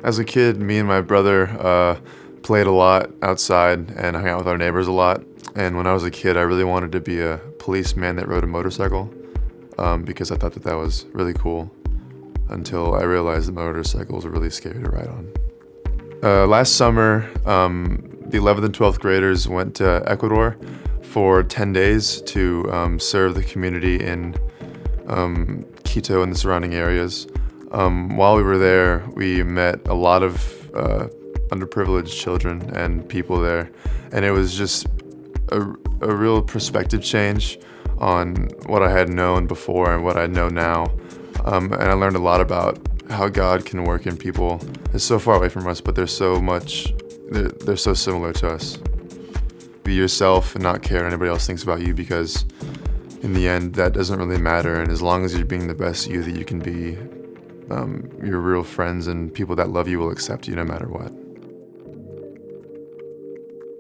As a kid, me and my brother played a lot outside and hung out with our neighbors a lot. And when I was a kid, I really wanted to be a policeman that rode a motorcycle because I thought that was really cool until I realized that motorcycles are really scary to ride on. Last summer, the 11th and 12th graders went to Ecuador for 10 days to serve the community in Quito and the surrounding areas. While we were there, we met a lot of underprivileged children and people there, and it was just a real perspective change on what I had known before and what I know now. And I learned a lot about how God can work in people. It's so far away from us, but they're so similar to us. Be yourself and not care what anybody else thinks about you, because in the end, that doesn't really matter. And as long as you're being the best you that you can be, your real friends and people that love you will accept you no matter what.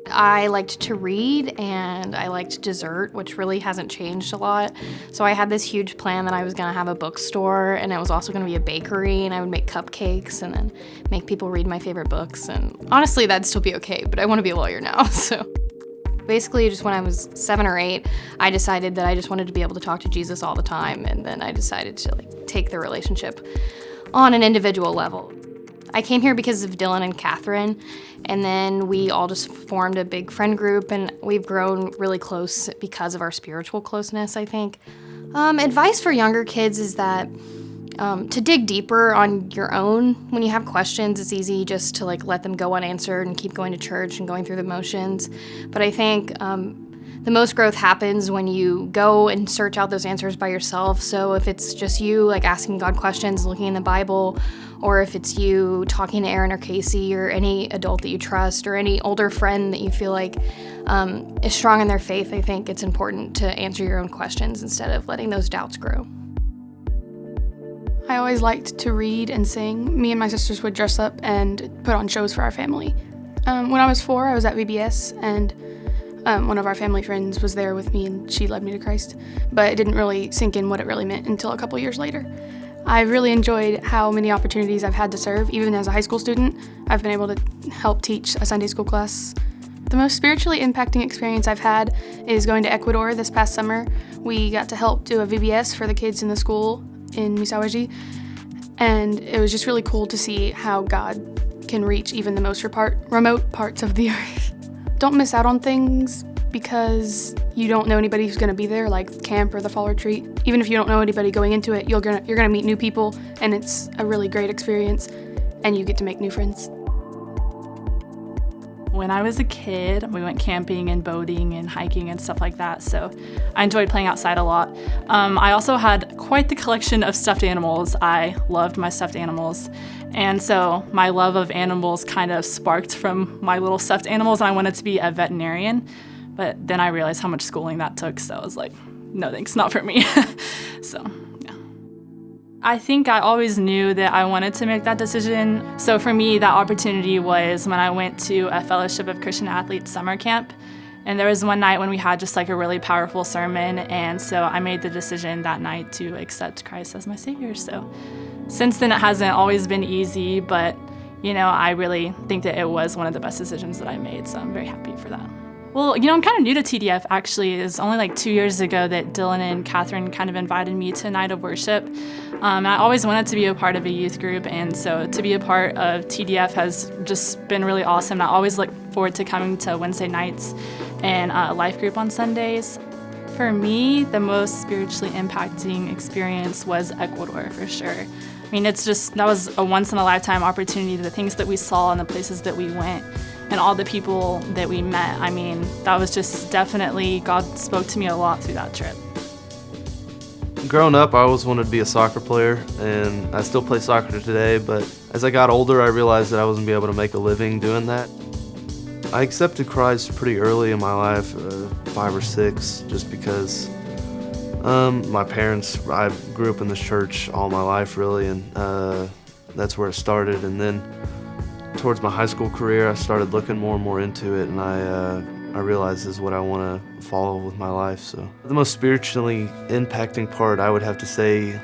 I liked to read and I liked dessert, which really hasn't changed a lot. So I had this huge plan that I was gonna have a bookstore, and it was also gonna be a bakery, and I would make cupcakes and then make people read my favorite books. And honestly, that'd still be okay, but I wanna be a lawyer now, so. Basically, just when I was 7 or 8, I decided that I just wanted to be able to talk to Jesus all the time, and then I decided to take the relationship on an individual level. I came here because of Dylan and Catherine, and then we all just formed a big friend group, and we've grown really close because of our spiritual closeness, I think. Advice for younger kids is that to dig deeper on your own. When you have questions, it's easy just to let them go unanswered and keep going to church and going through the motions. But I think the most growth happens when you go and search out those answers by yourself. So if it's just you asking God questions, looking in the Bible, or if it's you talking to Aaron or Casey or any adult that you trust or any older friend that you feel like is strong in their faith, I think it's important to answer your own questions instead of letting those doubts grow. I always liked to read and sing. Me and my sisters would dress up and put on shows for our family. When I was 4, I was at VBS, and one of our family friends was there with me, and she led me to Christ. But it didn't really sink in what it really meant until a couple years later. I've really enjoyed how many opportunities I've had to serve. Even as a high school student, I've been able to help teach a Sunday school class. The most spiritually impacting experience I've had is going to Ecuador this past summer. We got to help do a VBS for the kids in the school in Misawaji, and it was just really cool to see how God can reach even the most remote parts of the earth. Don't miss out on things because you don't know anybody who's going to be there, like camp or the fall retreat. Even if you don't know anybody going into it, you're gonna meet new people, and it's a really great experience, and you get to make new friends. When I was a kid, we went camping and boating and hiking and stuff like that, so I enjoyed playing outside a lot. I also had quite the collection of stuffed animals. I loved my stuffed animals, and so my love of animals kind of sparked from my little stuffed animals, and I wanted to be a veterinarian, but then I realized how much schooling that took, so I was like, no thanks, not for me. So. I think I always knew that I wanted to make that decision. So for me, that opportunity was when I went to a Fellowship of Christian Athletes summer camp. And there was one night when we had just a really powerful sermon. And so I made the decision that night to accept Christ as my Savior. So since then, it hasn't always been easy, but I really think that it was one of the best decisions that I made. So I'm very happy for that. Well, I'm kind of new to TDF, actually. It was only 2 years ago that Dylan and Catherine kind of invited me to a night of worship. I always wanted to be a part of a youth group, and so to be a part of TDF has just been really awesome. I always look forward to coming to Wednesday nights and life group on Sundays. For me, the most spiritually impacting experience was Ecuador, for sure. I mean, that was a once-in-a-lifetime opportunity. The things that we saw and the places that we went and all the people that we met, I mean, that was just definitely, God spoke to me a lot through that trip. Growing up, I always wanted to be a soccer player, and I still play soccer today, but as I got older, I realized that I wasn't going to be able to make a living doing that. I accepted Christ pretty early in my life, 5 or 6, just because my parents, I grew up in this church all my life, really, and that's where it started. And then towards my high school career, I started looking more and more into it, and I realized this is what I want to follow with my life. So the most spiritually impacting part, I would have to say,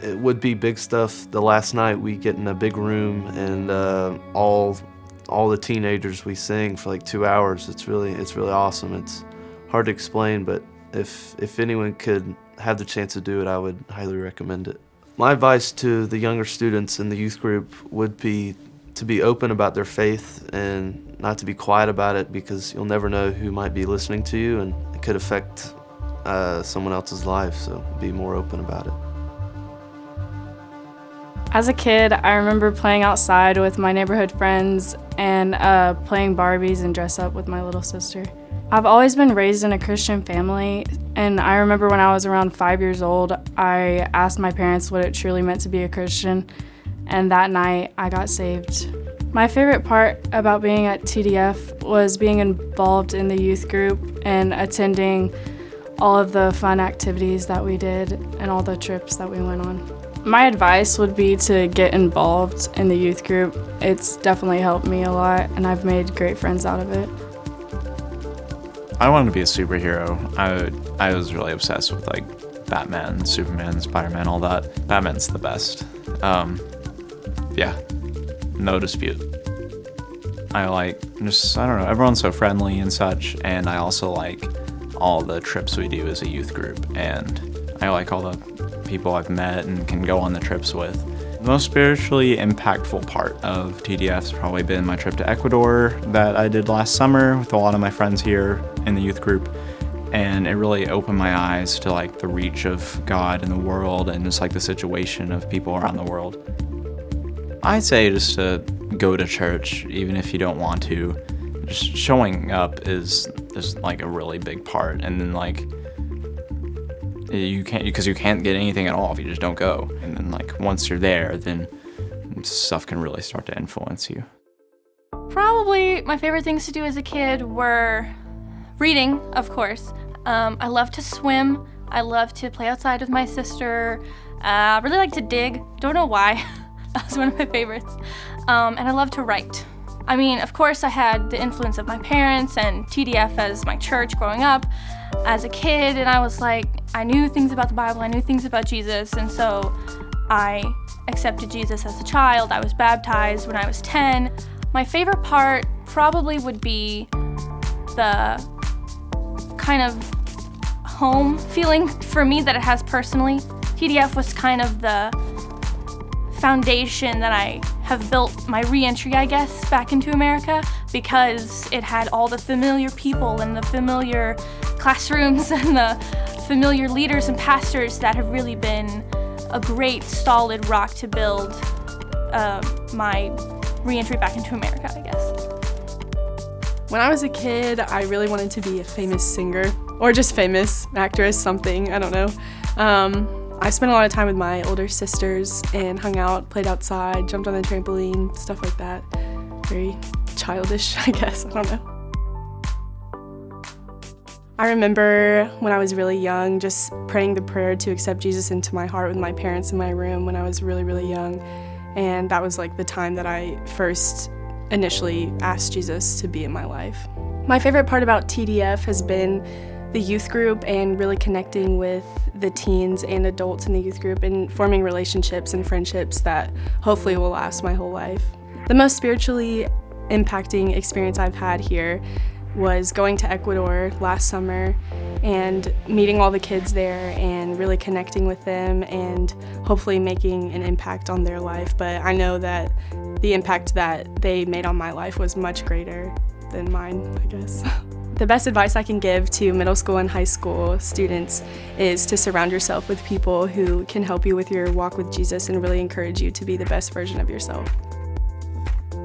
it would be big stuff. The last night we get in a big room and all the teenagers, we sing for like 2 hours. It's really awesome. It's hard to explain, but if anyone could have the chance to do it, I would highly recommend it. My advice to the younger students in the youth group would be to be open about their faith and not to be quiet about it, because you'll never know who might be listening to you, and it could affect someone else's life, so be more open about it. As a kid, I remember playing outside with my neighborhood friends and playing Barbies and dress up with my little sister. I've always been raised in a Christian family, and I remember when I was around 5 years old, I asked my parents what it truly meant to be a Christian, and that night I got saved. My favorite part about being at TDF was being involved in the youth group and attending all of the fun activities that we did and all the trips that we went on. My advice would be to get involved in the youth group. It's definitely helped me a lot, and I've made great friends out of it. I wanted to be a superhero. I was really obsessed with like Batman, Superman, Spider-Man, all that. Batman's the best. Yeah, no dispute. I don't know, everyone's so friendly and such, and I also like all the trips we do as a youth group, and I like all the people I've met and can go on the trips with. The most spiritually impactful part of TDF's probably been my trip to Ecuador that I did last summer with a lot of my friends here in the youth group, and it really opened my eyes to like the reach of God in the world and just like the situation of people around the world. I'd say just to go to church, even if you don't want to. Just showing up is like a really big part, and then like you can't get anything at all if you just don't go. And then like once you're there, then stuff can really start to influence you. Probably my favorite things to do as a kid were reading, of course. I love to swim. I love to play outside with my sister. I really like to dig. Don't know why. That was one of my favorites. And I love to write. I mean, of course, I had the influence of my parents and TDF as my church growing up as a kid, and I was like, I knew things about the Bible, I knew things about Jesus, and so I accepted Jesus as a child. I was baptized when I was 10. My favorite part probably would be the kind of home feeling for me that it has personally. TDF was kind of the foundation that I have built my re-entry, I guess, back into America, because it had all the familiar people and the familiar classrooms and the familiar leaders and pastors that have really been a great solid rock to build my re-entry back into America, I guess. When I was a kid, I really wanted to be a famous singer, or just famous actress, something, I don't know. I spent a lot of time with my older sisters and hung out, played outside, jumped on the trampoline, stuff like that. Very childish, I guess, I don't know. I remember when I was really young, just praying the prayer to accept Jesus into my heart with my parents in my room when I was really, really young. And that was like the time that I first initially asked Jesus to be in my life. My favorite part about TDF has been the youth group and really connecting with the teens and adults in the youth group and forming relationships and friendships that hopefully will last my whole life. The most spiritually impacting experience I've had here was going to Ecuador last summer and meeting all the kids there and really connecting with them and hopefully making an impact on their life. But I know that the impact that they made on my life was much greater than mine, I guess. The best advice I can give to middle school and high school students is to surround yourself with people who can help you with your walk with Jesus and really encourage you to be the best version of yourself.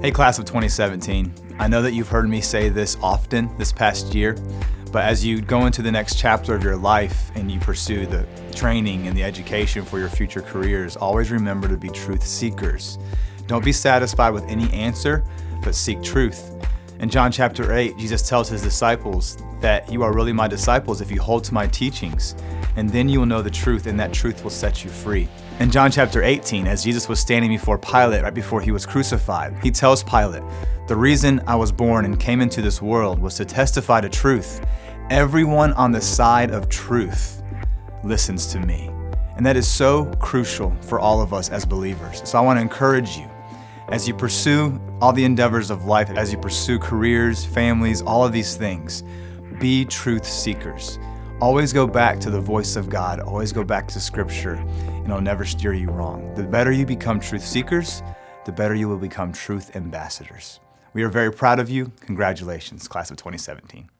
Hey, class of 2017. I know that you've heard me say this often this past year, but as you go into the next chapter of your life and you pursue the training and the education for your future careers, always remember to be truth seekers. Don't be satisfied with any answer, but seek truth. In John chapter 8, Jesus tells his disciples that you are really my disciples if you hold to my teachings, and then you will know the truth, and that truth will set you free. In John chapter 18, as Jesus was standing before Pilate right before he was crucified, he tells Pilate, the reason I was born and came into this world was to testify to truth. Everyone on the side of truth listens to me. And that is so crucial for all of us as believers. So I want to encourage you, as you pursue all the endeavors of life, as you pursue careers, families, all of these things, be truth seekers. Always go back to the voice of God. Always go back to Scripture, and it'll never steer you wrong. The better you become truth seekers, the better you will become truth ambassadors. We are very proud of you. Congratulations, class of 2017.